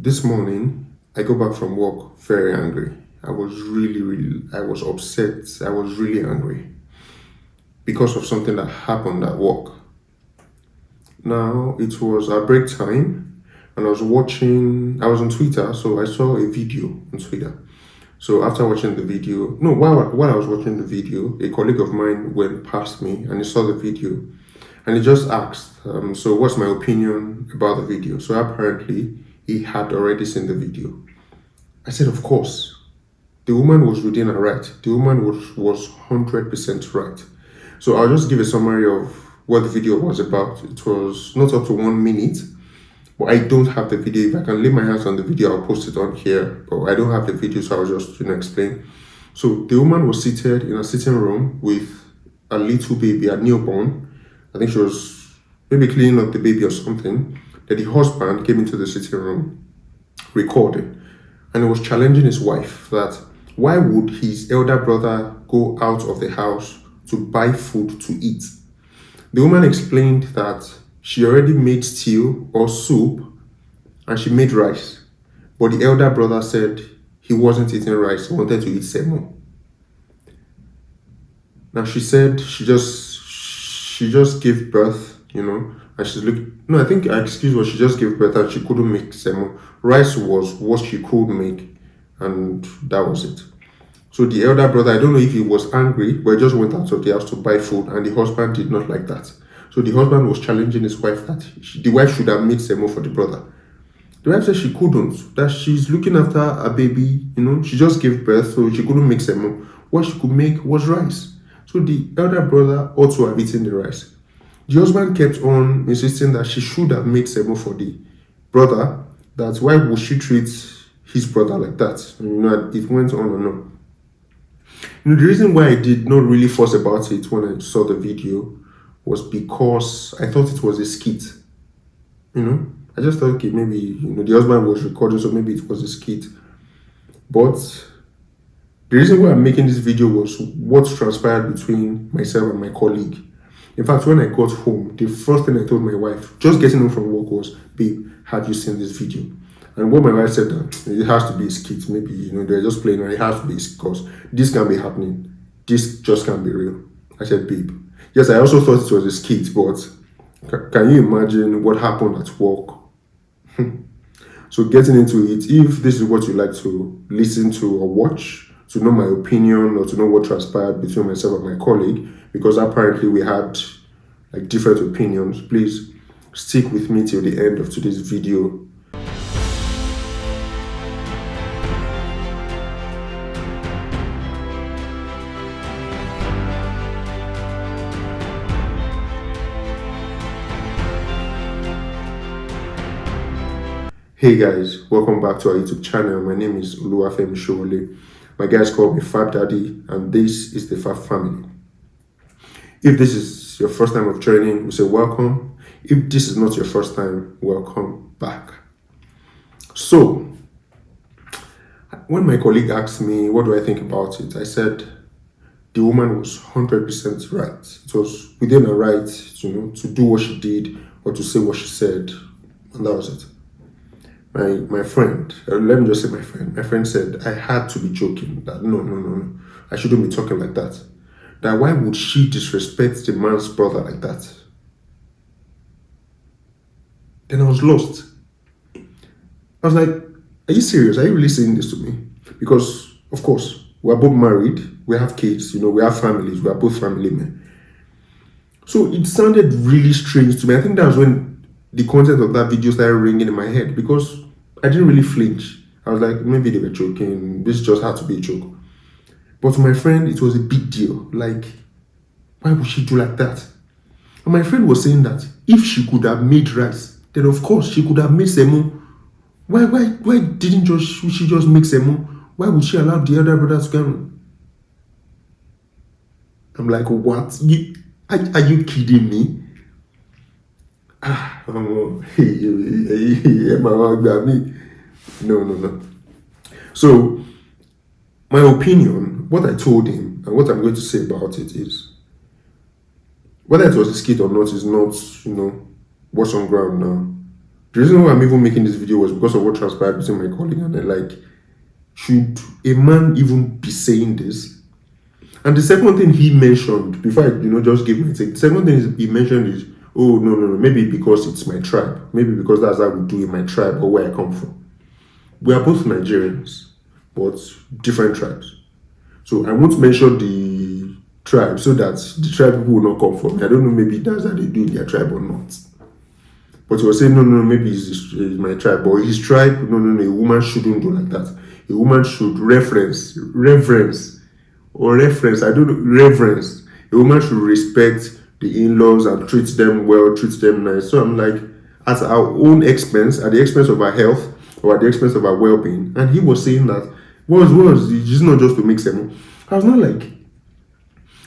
This morning, I go back from work very angry. I was upset. I was really angry because of something that happened at work. Now, it was our break time, and I was on Twitter, so I saw a video on Twitter. So after watching the video, no, while I was watching the video, a colleague of mine went past me and he saw the video and he just asked, so what's my opinion about the video? So apparently he had already seen the video. I said, of course. The woman was within her right. The woman was 100% right. So I'll just give a summary of what the video was about. It was not up to 1 minute, but I don't have the video. If I can lay my hands on the video, I'll post it on here. But I don't have the video, so I'll just explain. So the woman was seated in a sitting room with a little baby, a newborn. I think she was maybe cleaning up the baby or something. Then the husband came into the sitting room, recording, and he was challenging his wife that why would his elder brother go out of the house to buy food to eat? The woman explained that she already made stew or soup and she made rice. But the elder brother said he wasn't eating rice, he wanted to eat semo. Now she said she just gave birth, and she's looking. No, I think she just gave birth and she couldn't make semo. Rice was what she could make, and that was it. So the elder brother, I don't know if he was angry, but he just went out of the house to buy food, and the husband did not like that. So the husband was challenging his wife that the wife should have made semo for the brother. The wife said she couldn't, that she's looking after a baby, she just gave birth, so she couldn't make semo. What she could make was rice. So the elder brother ought to have eaten the rice. The husband kept on insisting that she should have made semo for the brother, that why would she treat his brother like that? And, it went on and on. The reason why I did not really fuss about it when I saw the video was because I thought it was a skit. I just thought, okay, maybe the husband was recording, so maybe it was a skit. But the reason why I'm making this video was what transpired between myself and my colleague. In fact, when I got home, the first thing I told my wife, just getting home from work, was, babe, have you seen this video? And what my wife said, it has to be a skit. Maybe, they're just playing, and it has to be because this can't be happening. This just can't be real. I said, babe, yes, I also thought it was a skit, but can you imagine what happened at work? So getting into it, if this is what you like to listen to or watch, to know my opinion or to know what transpired between myself and my colleague, because apparently we had different opinions, please stick with me till the end of today's video. Hey guys, welcome back to our YouTube channel. My name is Femisowole. My guys call me Fab Daddy, and this is the Fab family. If this is your first time of joining, we say welcome. If this is not your first time, welcome back. So, when my colleague asked me, what do I think about it? I said, the woman was 100% right. It was within her right, to do what she did or to say what she said, and that was it. My friend, let me just say my friend said I had to be joking, that no, I shouldn't be talking like that. That why would she disrespect the man's brother like that? Then I was lost. I was like, are you serious? Are you really saying this to me? Because, of course, we're both married, we have kids, we have families, we are both family men. So it sounded really strange to me. I think that was when the content of that video started ringing in my head, because I didn't really flinch. I was like, maybe they were joking. This just had to be a joke. But to my friend, it was a big deal. Like, why would she do like that? And my friend was saying that if she could have made rice, then of course she could have made semo. Why didn't she just make semo? Why would she allow the other brother to come? I'm like, what? Are you kidding me? No. So, my opinion, what I told him, and what I'm going to say about it is, whether it was a skit or not is not, what's on ground now. The reason why I'm even making this video was because of what transpired between my colleague and I. Like, should a man even be saying this? And the second thing he mentioned, before I, just give my take, the second thing he mentioned is, oh, no, maybe because it's my tribe. Maybe because that's how we do in my tribe or where I come from. We are both Nigerians, but different tribes. So I won't mention the tribe so that the tribe people will not come for me. I don't know, maybe that's how they do in their tribe or not. But he was saying, no, maybe it's my tribe. But his tribe, no, a woman shouldn't do like that. A woman should reverence, I don't know, reverence. A woman should respect the in-laws and treat them well, treat them nice. So I'm like, at our own expense, at the expense of our health, or at the expense of our well-being. And he was saying that, it's not just to make them. I was not like,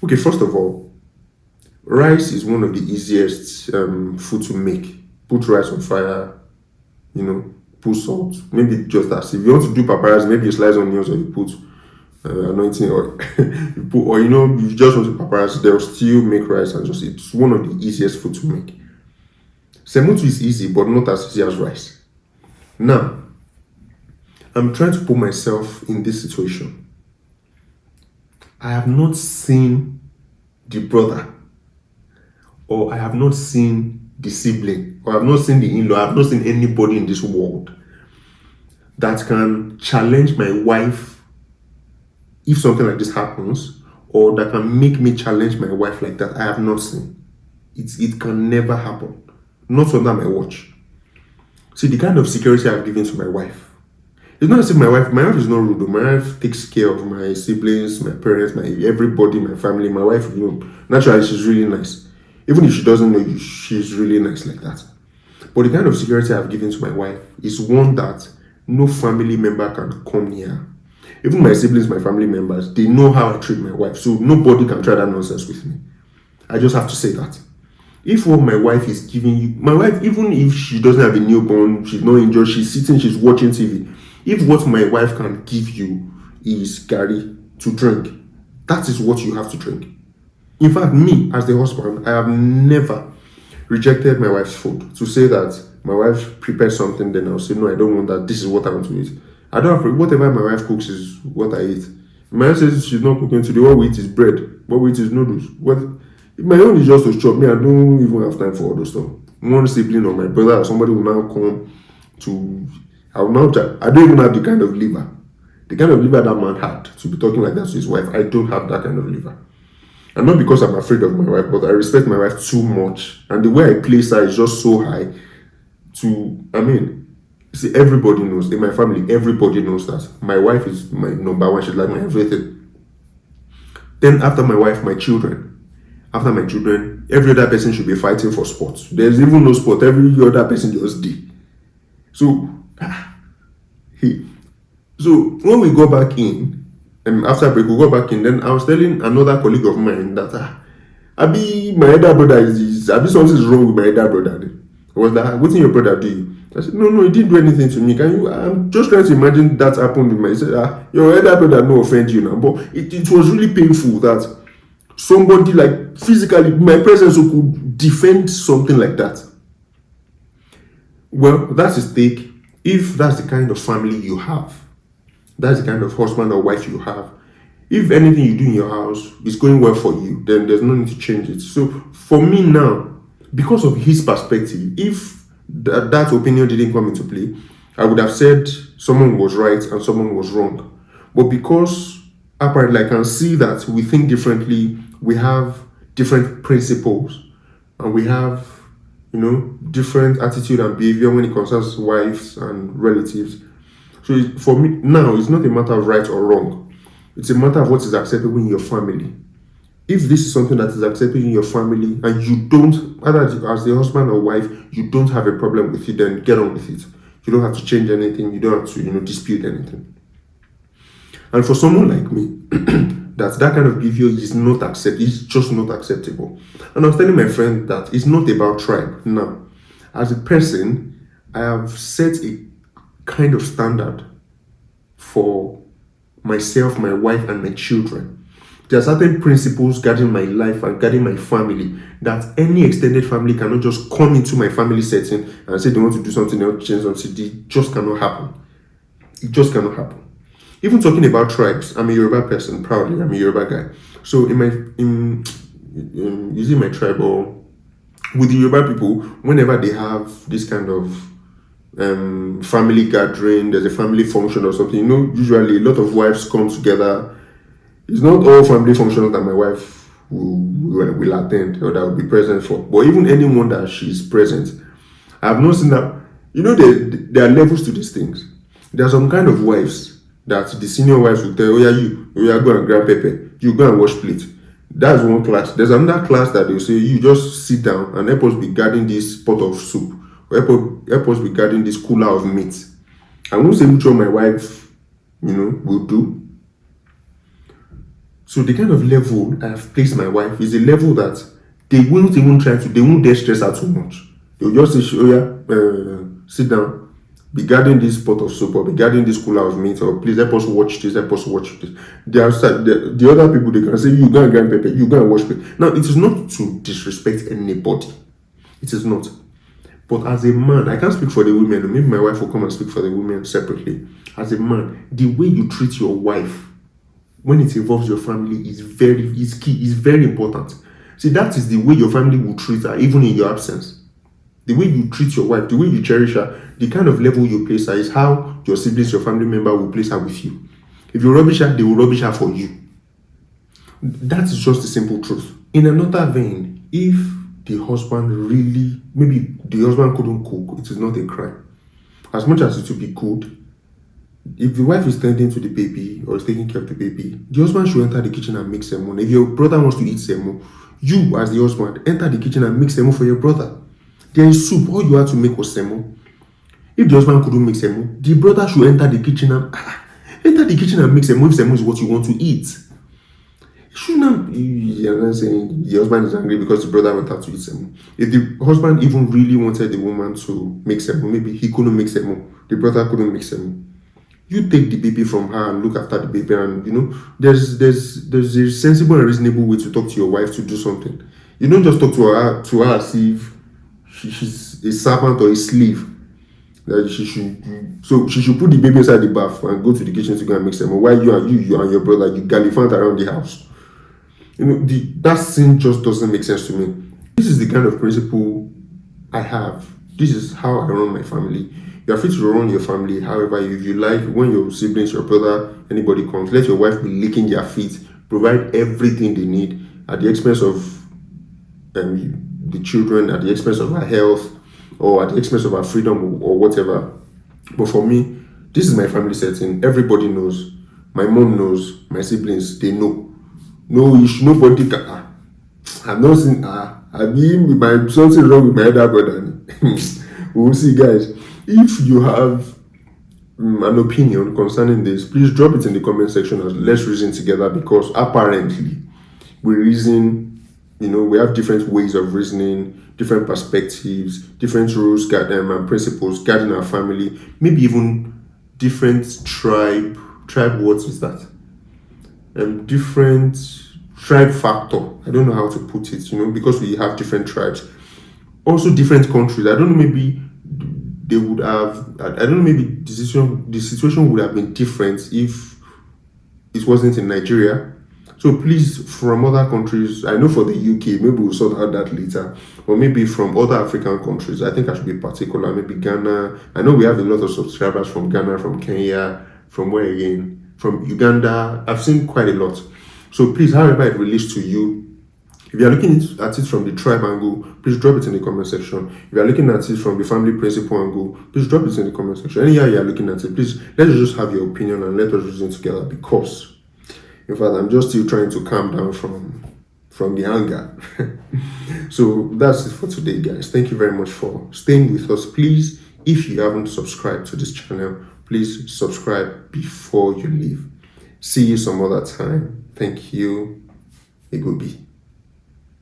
okay, first of all, rice is one of the easiest food to make. Put rice on fire, put salt, maybe just as if you want to do paparazzi, maybe you slice onions or you put anointing oil, you put, or you just want to paparazzi, they'll still make rice and just eat. It's one of the easiest food to make. Semutu is easy, but not as easy as rice. Now, I'm trying to put myself in this situation. I have not seen the brother, or I have not seen the sibling, or I have not seen the in-law, I have not seen anybody in this world that can challenge my wife if something like this happens, or that can make me challenge my wife like that. I have not seen. It can never happen. Not under my watch. See, the kind of security I've given to my wife. It's not as if my wife is not rude. My wife takes care of my siblings, my parents, everybody, my family. My wife, naturally, she's really nice. Even if she doesn't know you, she's really nice like that. But the kind of security I've given to my wife is one that no family member can come near. Even my siblings, my family members, they know how I treat my wife. So nobody can try that nonsense with me. I just have to say that. If what my wife is giving you, my wife, even if she doesn't have a newborn, she's not injured, she's sitting, she's watching TV. If what my wife can give you is gari to drink, that is what you have to drink. In fact, me, as the husband, I have never rejected my wife's food. To say that my wife prepared something, then I'll say, no, I don't want that. This is what I want to eat. I don't have, whatever my wife cooks is what I eat. My wife says she's not cooking today. What we eat is bread. What we eat is noodles. My own is just to chop. Me, I don't even have time for all those stuff. One sibling or my brother or somebody will now come to, I don't even have the kind of liver. The kind of liver that man had to be talking like that to his wife. I don't have that kind of liver. And not because I'm afraid of my wife, but I respect my wife too much. And the way I place her is just so high see, everybody knows, in my family, everybody knows that my wife is my number one. She's like my everything. Then after my wife, my children. After my children, every other person should be fighting for sports. There's even no sport. Every other person just did. So when we go back in, and after break, we go back in, then I was telling another colleague of mine that my elder brother is something's wrong with my elder brother. I was like, what did your brother do? I said, no, he didn't do anything to me. I'm just trying to imagine that happened with me. He said, your elder brother no offend you now. But it was really painful that somebody like physically, my presence could defend something like that. Well, that's his take. If that's the kind of family you have, that's the kind of husband or wife you have, if anything you do in your house is going well for you, then there's no need to change it. So for me now, because of his perspective, if that opinion didn't come into play, I would have said someone was right and someone was wrong. But because apparently I can see that we think differently, we have different principles, and we have, different attitude and behavior when it concerns wives and relatives. So for me now, it's not a matter of right or wrong. It's a matter of what is acceptable in your family. If this is something that is acceptable in your family and you don't, either as the husband or wife, you don't have a problem with it, then get on with it. You don't have to change anything. You don't have to, dispute anything. And for someone like me, that kind of behavior is not acceptable. It's just not acceptable. And I was telling my friend that it's not about tribe. Now, as a person, I have set a kind of standard for myself, my wife, and my children. There are certain principles guiding my life and guiding my family that any extended family cannot just come into my family setting and say they want to do something, they want to change something. It just cannot happen. It just cannot happen. Even talking about tribes, I'm a Yoruba person, proudly. I'm a Yoruba guy. So in using my tribe or with the Yoruba people, whenever they have this kind of family gathering, there's a family function or something, usually a lot of wives come together. It's not all family functions that my wife will attend or that will be present for, but even anyone that she's present, I have not seen that. There are levels to these things. There are some kind of wives that the senior wives will tell, oh yeah, you go and grab pepper, you go and wash plate. That's one class. There's another class that they'll say, you just sit down and help us be guarding this pot of soup, or help us be guarding this cooler of meat. I won't say which one my wife, will do. So the kind of level I have placed my wife is a level that they won't dare stress her too much. They'll just say, oh yeah, sit down, be guarding this pot of soup, or be guarding this cooler of meat, or please help us watch this, help us watch this. The other people, they can say, you go and grind pepper, you go and wash pepper. Now, it is not to disrespect anybody. It is not. But as a man, I can't speak for the women. Maybe my wife will come and speak for the women separately. As a man, the way you treat your wife when it involves your family is key, is very important. See, that is the way your family will treat her, even in your absence. The way you treat your wife, the way you cherish her, the kind of level you place her is how your siblings, your family member will place her with you. If you rubbish her, they will rubbish her for you. That is just the simple truth. In another vein, if the husband maybe the husband couldn't cook, it is not a crime. As much as it would be good, if the wife is tending to the baby or is taking care of the baby, the husband should enter the kitchen and make semo. If your brother wants to eat semo, you as the husband enter the kitchen and make semo for your brother. There is soup. All you had to make was semo. If the husband couldn't make semo, the brother should enter the kitchen and make semo if semo is what you want to eat. You're not saying the husband is angry because the brother went out to eat semo. If the husband even really wanted the woman to make semo, maybe he couldn't make semo, the brother couldn't make semo. You take the baby from her and look after the baby, and there's a sensible and reasonable way to talk to your wife to do something. You don't just talk to her as if she's a servant or a slave. That she should put the baby inside the bath and go to the kitchen to go and make some. While you and your brother, you gallivant around the house. That scene just doesn't make sense to me. This is the kind of principle I have. This is how I run my family. You are free to run your family however if you like. When your siblings, your brother, anybody comes, let your wife be licking their feet. Provide everything they need at the expense of the children, at the expense of her health, or at the expense of her freedom or whatever. But for me, this is my family setting. Everybody knows. My mom knows. My siblings, they know. No issue. Nobody can. I've not seen. I mean, something wrong with my other brother. We will see, guys. If you have an opinion concerning this, please drop it in the comment section and let's reason together, because apparently we reason, we have different ways of reasoning, different perspectives, different rules and principles guiding our family, maybe even different tribe, what is that? Different tribe factor. I don't know how to put it, because we have different tribes. Also different countries. I don't know, maybe they would have, I don't know, maybe the situation would have been different if it wasn't in Nigeria. So please, from other countries, I know for the UK, maybe we'll sort out that later, or maybe from other African countries, I think I should be particular, maybe Ghana. I know we have a lot of subscribers from Ghana, from Kenya, from where again? From Uganda. I've seen quite a lot. So please, however it relates to you, if you are looking at it from the tribe angle, please drop it in the comment section. If you are looking at it from the family principle angle, please drop it in the comment section. Anyhow you are looking at it, please, let's just have your opinion and let us reason together, because, in fact, I'm just still trying to calm down from the anger. So that's it for today, guys. Thank you very much for staying with us. Please, if you haven't subscribed to this channel, please subscribe before you leave. See you some other time. Thank you. It will be.